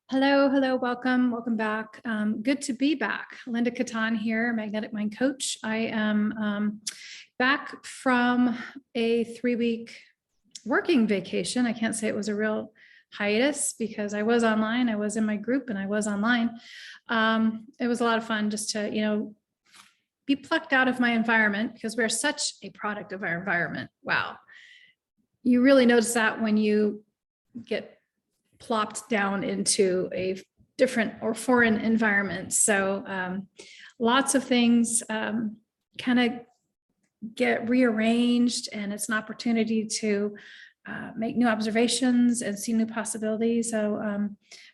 Hello, hello, welcome back. Good to be back. Linda Catan here, Magnetic Mind Coach. I am back from a 3-week working vacation. I can't say it was a real hiatus because I was online. I was in my group and I was online. It was a lot of fun just to, be plucked out of my environment because we're such a product of our environment. Wow. You really notice that when you get plopped down into a different or foreign environment. So lots of things kind of get rearranged, and it's an opportunity to make new observations and see new possibilities. So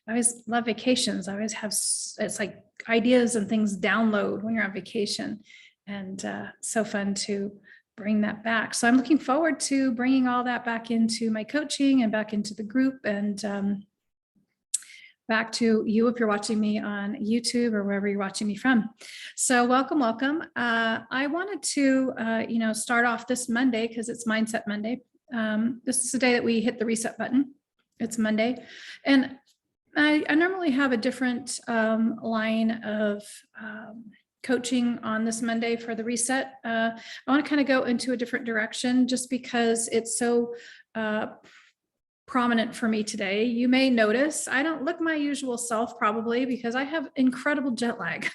I always love vacations. I always have, it's like ideas and things download when you're on vacation, and so fun to bring that back. So I'm looking forward to bringing all that back into my coaching and back into the group, and back to you if you're watching me on YouTube or wherever you're watching me from. So welcome. I wanted to, start off this Monday because it's Mindset Monday. This is the day that we hit the reset button. It's Monday. And I normally have a different line of coaching on this Monday for the reset. I want to kind of go into a different direction just because it's so prominent for me today. You may notice I don't look my usual self, probably because I have incredible jet lag.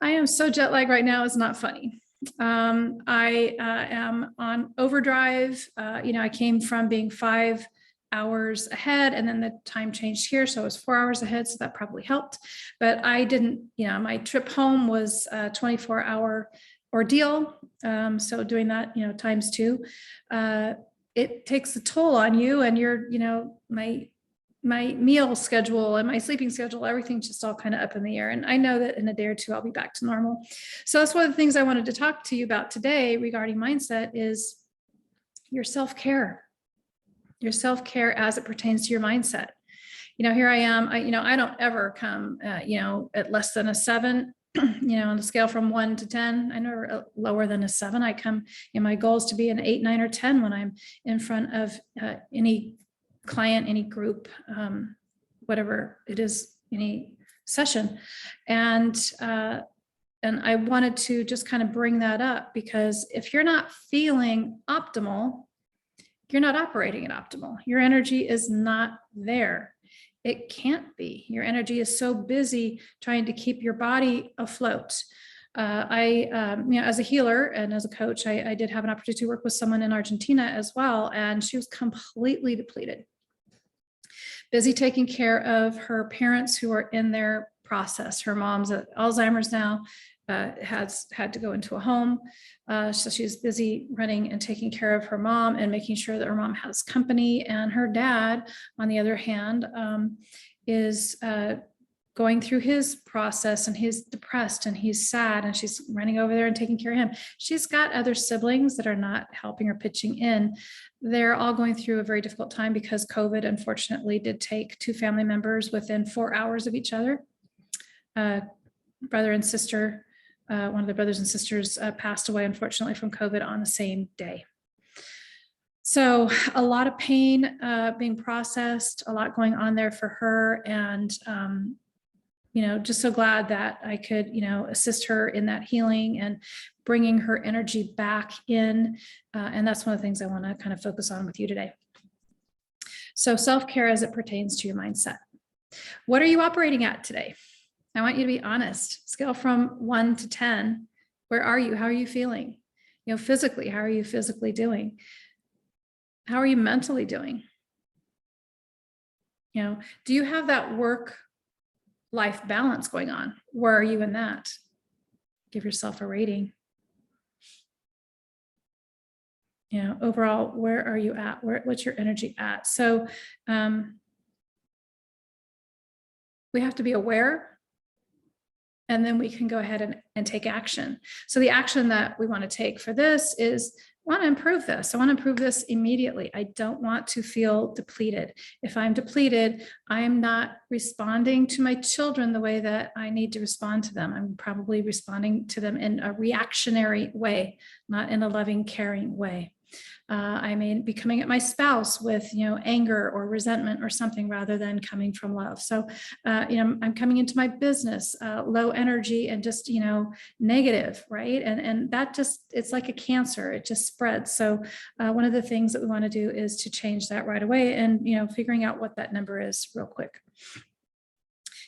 I am so jet lagged right now, it's not funny. I am on overdrive. I came from being 5 hours ahead, and then the time changed here, so I was 4 hours ahead, so that probably helped. But I didn't, my trip home was a 24-hour ordeal. So doing that, times 2, it takes a toll on you, and your, my meal schedule and my sleeping schedule, everything's just all kind of up in the air. And I know that in a day or 2, I'll be back to normal. So that's one of the things I wanted to talk to you about today regarding mindset is your self-care. Your self-care as it pertains to your mindset. Here I am, I don't ever come, at less than a 7, on the scale from 1 to 10, I never lower than a 7. I come, my goal is to be an 8, 9, or 10 when I'm in front of any client, any group, whatever it is, any session. And I wanted to just kind of bring that up because if you're not feeling optimal, you're not operating at optimal. Your energy is not there. It can't be. Your energy is so busy trying to keep your body afloat. As a healer and as a coach, I did have an opportunity to work with someone in Argentina as well, and she was completely depleted. Busy taking care of her parents who are in their process. Her mom's at Alzheimer's now, has had to go into a home. So she's busy running and taking care of her mom and making sure that her mom has company. And her dad, on the other hand, is going through his process, and he's depressed and he's sad, and she's running over there and taking care of him. She's got other siblings that are not helping or pitching in. They're all going through a very difficult time because COVID, unfortunately, did take 2 family members within 4 hours of each other. Brother and sister, one of the brothers and sisters passed away, unfortunately, from COVID on the same day. So a lot of pain being processed, a lot going on there for her. And, just so glad that I could, assist her in that healing and bringing her energy back in. And that's one of the things I want to kind of focus on with you today. So self-care as it pertains to your mindset. What are you operating at today? I want you to be honest. Scale from 1 to 10. Where are you? How are you feeling? Physically, how are you physically doing? How are you mentally doing? Do you have that work-life balance going on? Where are you in that? Give yourself a rating. Overall, where are you at? What's your energy at? So we have to be aware, and then we can go ahead and take action. So the action that we want to take for this is, I want to improve this. I want to improve this immediately. I don't want to feel depleted. If I'm depleted, I am not responding to my children the way that I need to respond to them. I'm probably responding to them in a reactionary way, not in a loving, caring way. I may be coming at my spouse with, anger or resentment or something rather than coming from love. So, I'm coming into my business, low energy and just, negative, right? And that just, it's like a cancer, it just spreads. So one of the things that we want to do is to change that right away and, figuring out what that number is real quick.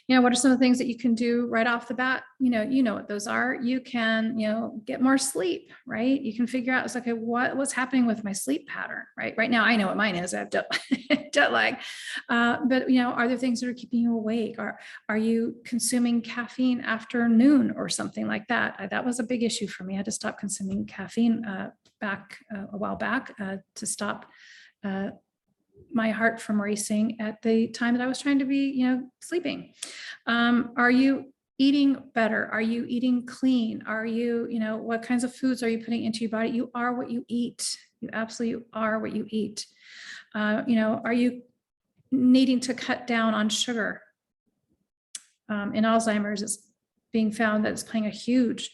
What are some of the things that you can do right off the bat? You know what those are. You can, get more sleep, right? You can figure out, it's okay, what's happening with my sleep pattern, right? Right now, I know what mine is. I have jet lag. But, are there things that are keeping you awake? Are you consuming caffeine after noon or something like that? That was a big issue for me. I had to stop consuming caffeine back a while back to stop my heart from racing at the time that I was trying to be, sleeping. Are you eating better? Are you eating clean? Are you, what kinds of foods are you putting into your body? You are what you eat. You absolutely are what you eat. Are you needing to cut down on sugar? In Alzheimer's, it's being found that it's playing a huge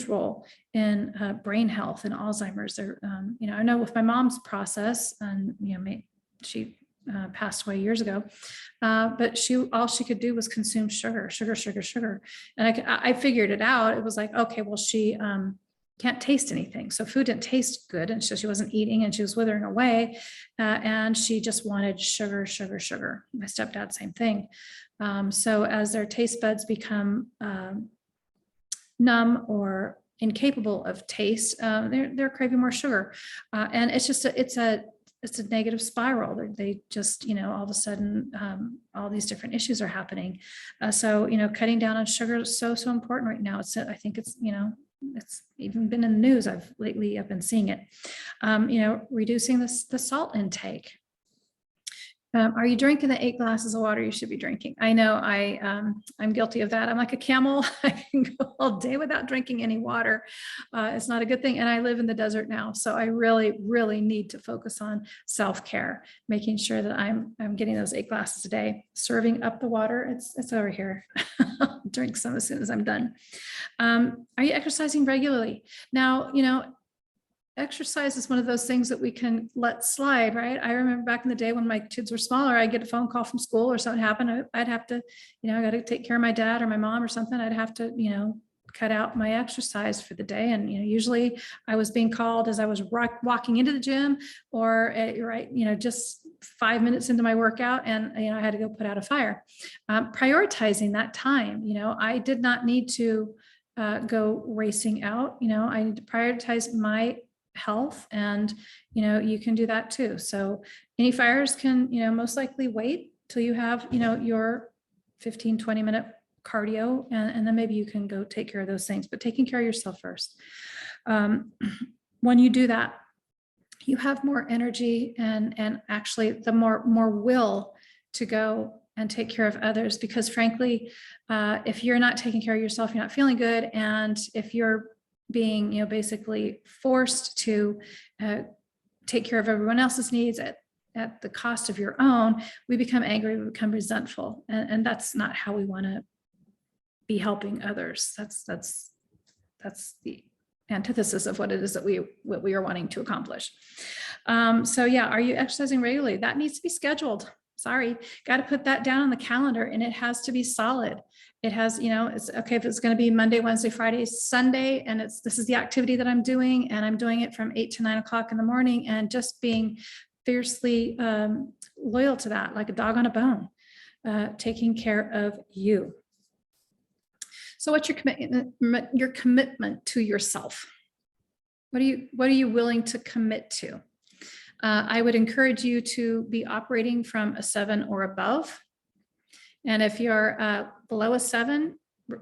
role in brain health and Alzheimer's. I know with my mom's process, and she passed away years ago, but all she could do was consume sugar. And I figured it out. It was like, okay, well, she can't taste anything. So food didn't taste good. And so she wasn't eating and she was withering away. And she just wanted sugar. My stepdad, same thing. So as their taste buds become numb or incapable of taste, they're craving more sugar. And it's just it's a negative spiral. They just, all of a sudden, all these different issues are happening. So, cutting down on sugar is so important right now. I think it's, it's even been in the news. I've been seeing it. Reducing the salt intake. Are you drinking the 8 glasses of water you should be drinking? I know I'm guilty of that. I'm like a camel. I can go all day without drinking any water. It's not a good thing. And I live in the desert now. So I really, really need to focus on self-care, making sure that I'm getting those 8 glasses a day, serving up the water. It's over here. I'll drink some as soon as I'm done. Are you exercising regularly? Now, exercise is one of those things that we can let slide, right? I remember back in the day when my kids were smaller, I'd get a phone call from school or something happened. I'd have to, I got to take care of my dad or my mom or something. I'd have to, cut out my exercise for the day. And, usually I was being called as I was walking into the gym or, just 5 minutes into my workout and, I had to go put out a fire. Prioritizing that time, I did not need to go racing out. I need to prioritize my health and, you can do that too. So any fires can, most likely wait till you have, your 15-20 minute cardio and then maybe you can go take care of those things, but taking care of yourself first. When you do that, you have more energy and actually the more will to go and take care of others, because frankly, if you're not taking care of yourself, you're not feeling good. And if you're being, basically forced to take care of everyone else's needs at the cost of your own, we become angry, we become resentful. And that's not how we want to be helping others. That's the antithesis of what it is that we are wanting to accomplish. So yeah, are you exercising regularly? That needs to be scheduled. Sorry, got to put that down on the calendar, and it has to be solid. It has, it's okay if it's going to be Monday, Wednesday, Friday, Sunday, and this is the activity that I'm doing, and I'm doing it from 8 to 9 o'clock in the morning, and just being fiercely loyal to that, like a dog on a bone, taking care of you. So what's your commitment to yourself? What are you willing to commit to? I would encourage you to be operating from a 7 or above. And if you're below a 7,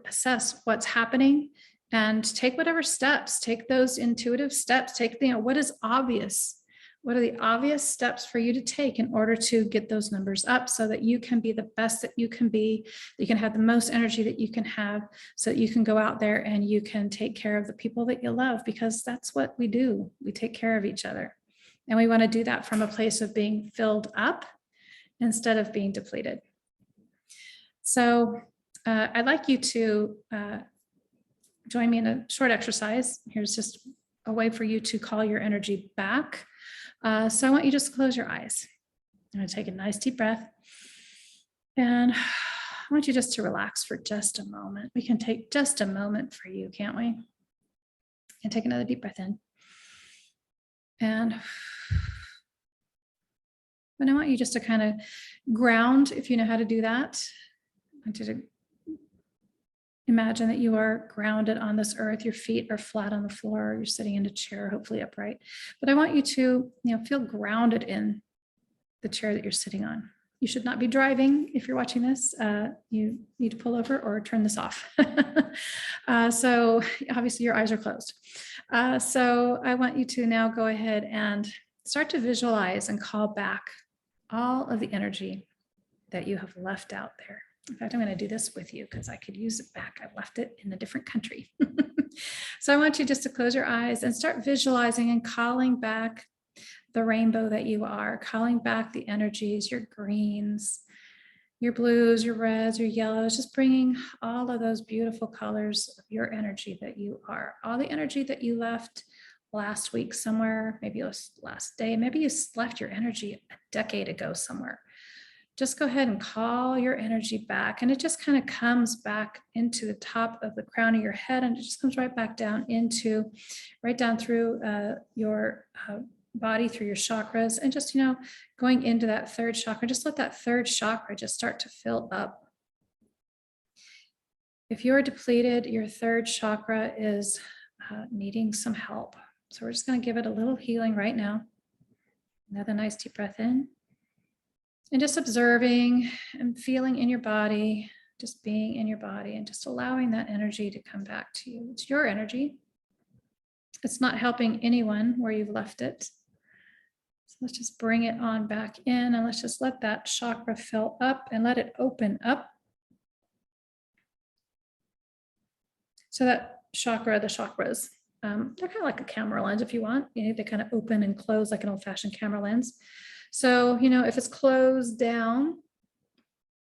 assess what's happening and take whatever steps, take those intuitive steps, take what is obvious. What are the obvious steps for you to take in order to get those numbers up so that you can be the best that you can be, that you can have the most energy that you can have, so that you can go out there and you can take care of the people that you love, because that's what we do. We take care of each other. And we want to do that from a place of being filled up instead of being depleted. So I'd like you to join me in a short exercise. Here's just a way for you to call your energy back. So I want you just to close your eyes. I'm going to take a nice deep breath. And I want you just to relax for just a moment. We can take just a moment for you, can't we? And take another deep breath in. And I want you just to kind of ground, if you know how to do that. I want you to imagine that you are grounded on this earth. Your feet are flat on the floor. You're sitting in a chair, hopefully upright. But I want you to, feel grounded in the chair that you're sitting on. You should not be driving if you're watching this. You need to pull over or turn this off. So obviously your eyes are closed. So I want you to now go ahead and start to visualize and call back all of the energy that you have left out there. In fact, I'm going to do this with you because I could use it back. I've left it in a different country. So I want you just to close your eyes and start visualizing and calling back the rainbow that you are, calling back the energies, your greens, your blues, your reds, your yellows, just bringing all of those beautiful colors of your energy that you are, all the energy that you left last week somewhere, maybe it was last day, maybe you left your energy a decade ago somewhere. Just go ahead and call your energy back, and it just kind of comes back into the top of the crown of your head, and it just comes right back down into, right down through your body, through your chakras, and just, going into that third chakra. Just let that third chakra just start to fill up. If you're depleted, your third chakra is needing some help. So we're just going to give it a little healing right now. Another nice deep breath in. And just observing and feeling in your body, just being in your body and just allowing that energy to come back to you. It's your energy. It's not helping anyone where you've left it. So let's just bring it on back in, and let's just let that chakra fill up and let it open up. So that chakra, the chakras, they're kind of like a camera lens if you want. They kind of open and close like an old-fashioned camera lens. So, if it's closed down,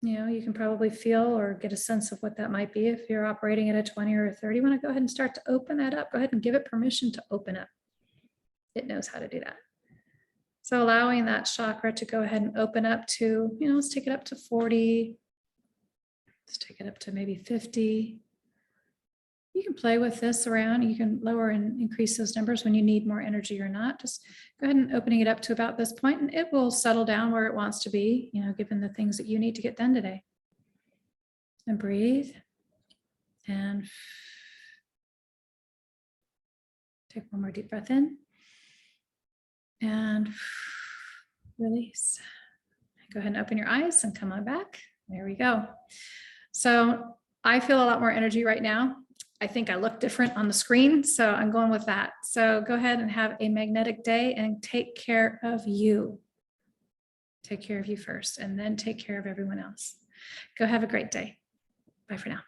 you can probably feel or get a sense of what that might be. If you're operating at a 20 or a 30, you want to go ahead and start to open that up. Go ahead and give it permission to open up. It knows how to do that. So allowing that chakra to go ahead and open up to, let's take it up to 40. Let's take it up to maybe 50. You can play with this around. You can lower and increase those numbers when you need more energy or not. Just go ahead and opening it up to about this point, and it will settle down where it wants to be, given the things that you need to get done today. And breathe. And take one more deep breath in. And release. Go ahead and open your eyes and come on back. There we go. So I feel a lot more energy right now. I think I look different on the screen, so I'm going with that. So go ahead and have a magnetic day and take care of you. Take care of you first, and then take care of everyone else. Go have a great day. Bye for now.